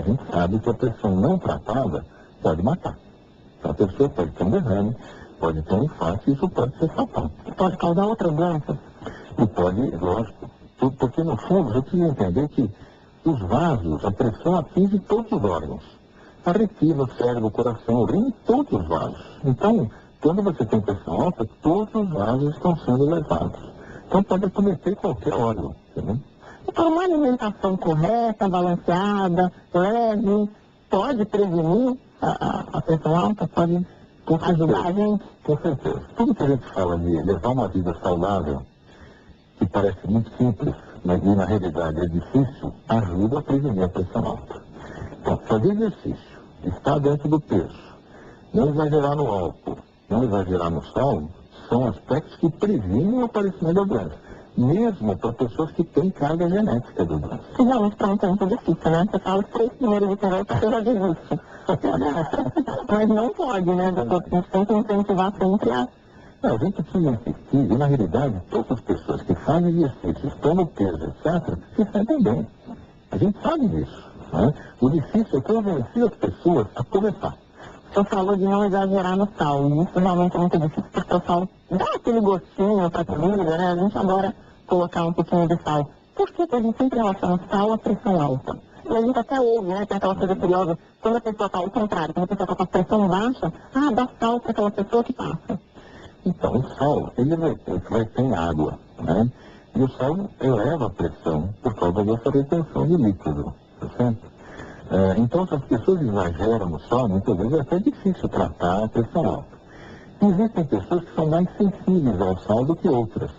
a gente sabe que a pressão não tratada pode matar. Então a pessoa pode ter um derrame, pode ter um infarto, e isso pode ser fatal. Pode causar outras doenças. E pode, lógico, porque no fundo você precisa entender que os vasos, a pressão atinge todos os órgãos. A retina, o cérebro, o coração, o rim, todos os vasos. Então, quando você tem pressão alta, todos os vasos estão sendo levados. Então pode acometer qualquer órgão, entendeu? Então, uma alimentação correta, balanceada, leve, pode prevenir a pressão alta? Pode ajudar a gente? Com certeza. Tudo que a gente fala de levar uma vida saudável, que parece muito simples, mas na realidade é difícil, ajuda a prevenir a pressão alta. Então, fazer exercício, estar dentro do peso, não exagerar no álcool, não exagerar no sal, são aspectos que previnem o aparecimento da doença, mesmo para pessoas que têm carga genética da doença. Realmente para um tempo difícil, né? Você fala os 3 primeiros de conversa, você já desiste. Mas não pode, né, doutor? A gente tem que incentivar sempre a... Não, a gente precisa insistir, e na realidade, todas as pessoas que fazem exercício, estão no peso, etc., se sentem bem. A gente sabe disso, né? O difícil é convencer as pessoas a começar. O senhor falou de não exagerar no sal, e isso realmente é muito difícil, porque o sal dá aquele gostinho para a comida, né? A gente adora colocar um pouquinho de sal. Por que a gente sempre relaciona sal à pressão alta? E a gente até ouve, né? Tem aquela coisa curiosa, quando a pessoa está ao contrário, quando a pessoa está com a pressão baixa, dá sal para aquela pessoa que passa. Então, o sal, ele retém água, né? E o sal eleva a pressão por causa dessa retenção de líquido, tá certo? Então, se as pessoas exageram no sal, muitas vezes é até difícil tratar a pressão alta. Existem pessoas que são mais sensíveis ao sal do que outras.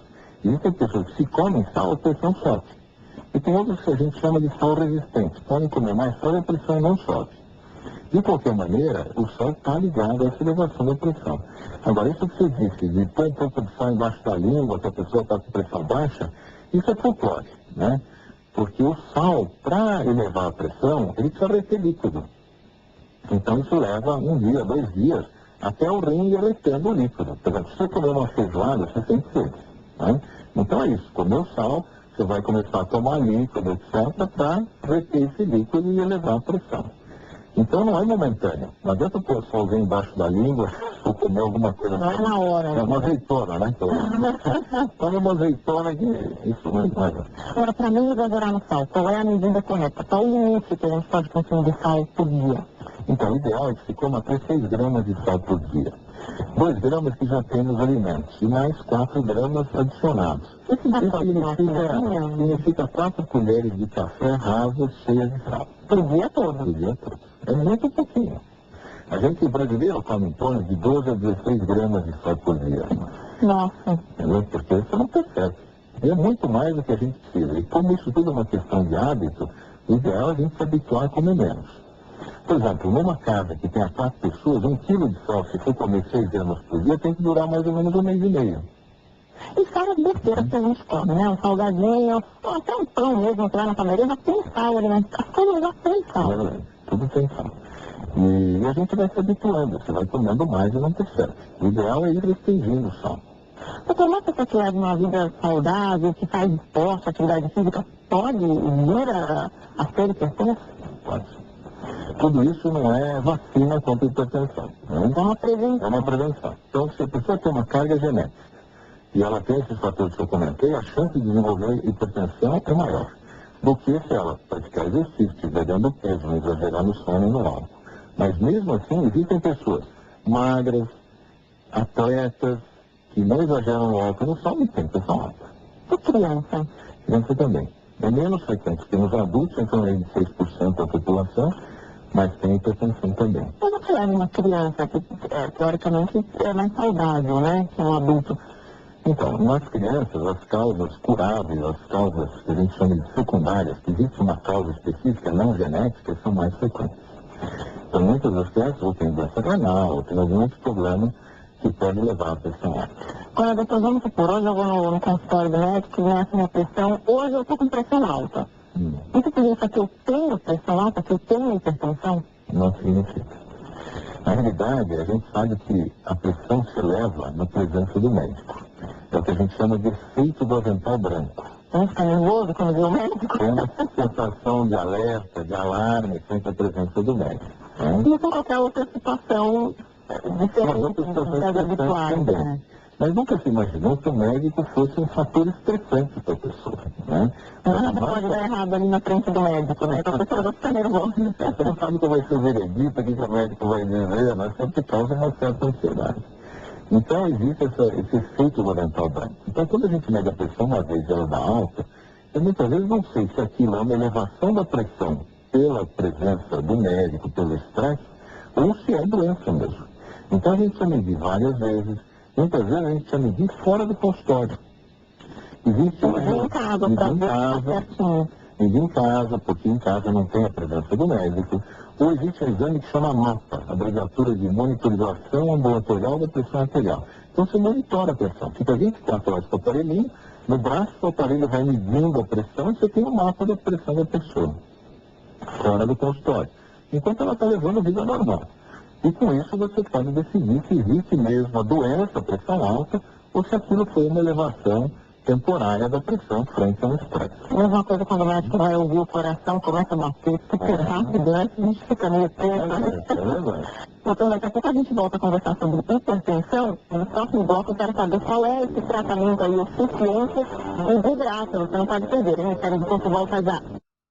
Existem pessoas que se comem sal, a pressão sobe. E tem outros que a gente chama de sal resistente. Podem comer mais sal e a pressão não sobe. De qualquer maneira, o sal está ligado a essa elevação da pressão. Agora, isso que você disse, de pôr um pouco de sal embaixo da língua, que a pessoa está com pressão baixa, isso é folclore, né? Porque o sal, para elevar a pressão, ele precisa reter líquido. Então, isso leva 1 dia, 2 dias, até o rim ir retendo o líquido. Por exemplo, se você comer uma feijoada, você tem sede, né? Então é isso, comer o sal, você vai começar a tomar líquido, etc., para reter esse líquido e elevar a pressão. Então não é momentâneo. Não adianta pôr o salzinho embaixo da língua ou comer alguma coisa. Não é na hora. É uma azeitona, né? Come uma azeitona que isso não vai. Agora, para não exagerar no sal, qual é a medida correta? Qual o limite que a gente pode consumir de sal por dia? Então, o ideal é que se coma até 6 gramas de sal por dia. 2 gramas que já tem nos alimentos e mais 4 gramas adicionados. Isso significa 4 colheres de café raso cheias de sal. Por dia todo? Por dia todo. É muito pouquinho. A gente brasileiro come em torno de 12 a 16 gramas de sal por dia. Nossa. Entendeu? Porque isso não percebe. É muito mais do que a gente precisa. E como isso tudo é uma questão de hábito, o ideal é a gente se habituar a comer menos. Por exemplo, numa casa que tenha 4 pessoas, 1 quilo de sal, se for comer 6 gramas por dia, tem que durar mais ou menos 1 mês e meio. E fora de besteira que a gente come, né? Um salgadinho, ou até um pão mesmo, que lá na padaria já tem sal ali, né? As coisas já tem sal. Tudo tem sal. E a gente vai se habituando, você vai comendo mais e não percebe. O ideal é ir restringindo o sal. Doutor, uma pessoa que leva uma vida saudável, que faz esporte, atividade física, pode vir a ser hipertenso? Pode. Tudo isso não é vacina contra a hipertensão. Né? É uma prevenção. É uma prevenção. Então, se a pessoa tem uma carga genética e ela tem esses fatores que eu comentei, a chance de desenvolver hipertensão é maior do que se ela praticar exercício, estiver dando peso, não exagerar no sono e no álcool. Mas mesmo assim, existem pessoas magras, atletas, que não exageram no álcool e no sono e têm pressão alta. E criança? Criança também. É menos frequente. Temos adultos, em torno de 6% da população, mas tem hipertensão também. Mas você leva uma criança que, teoricamente, é mais saudável, né, que um adulto. Então, nas crianças, as causas curáveis, as causas que a gente chama de secundárias, que existe uma causa específica, não genética, são mais frequentes. Então, muitas das crianças ou têm doença renal, ou têm algum outro problema que pode levar à pressão alta. Olha, doutor, vamos supor, hoje eu vou no consultório do médico, meço minha pressão, hoje eu estou com pressão alta. Isso significa que eu tenho pressão alta, que eu tenho hipertensão? Não significa. Na realidade, a gente sabe que a pressão se eleva na presença do médico. É o que a gente chama de efeito do avental branco. A gente fica nervoso quando vê o médico. Tem uma sensação de alerta, de alarme frente à presença do médico. Né? E com qualquer outra situação diferente das habituais, né? Mas nunca se imaginou que o médico fosse um fator estressante para a pessoa. Né? Nada pode dar errado ali na frente do médico, né? Então a pessoa vai ficar nervosa. Você não sabe qual vai ser o veredito, o que o médico vai dizer, mas sempre causa uma certa ansiedade. Então existe esse efeito mental branco. Então quando a gente mede a pressão uma vez e ela dá alta, eu muitas vezes não sei se aquilo é uma elevação da pressão pela presença do médico, pelo estresse, ou se é doença mesmo. Então a gente precisa medir várias vezes. Muitas vezes a gente precisa medir fora do consultório. Existe em casa, medir em casa, porque em casa não tem a presença do médico. Ou existe um exame que chama MAPA, abreviatura de monitorização ambulatorial da pressão arterial. Então você monitora a pressão. Fica 24 horas com o aparelhinho, no braço o aparelho vai medindo a pressão e você tem um mapa da pressão da pessoa, fora do consultório. Enquanto ela está levando a vida normal. E com isso você pode decidir se existe mesmo a doença, a pressão alta, ou se aquilo foi uma elevação temporária da pressão frente a um estresse. Mesma coisa quando o médico vai ouvir o coração, começa a bater super rápido, né? A gente fica meio tenso. É verdade. Então daqui a pouco a gente volta a conversar sobre hipertensão. No próximo bloco eu quero saber qual é esse tratamento aí, o suficiente e de graça. Você não pode perder, hein? Espero que você volta já.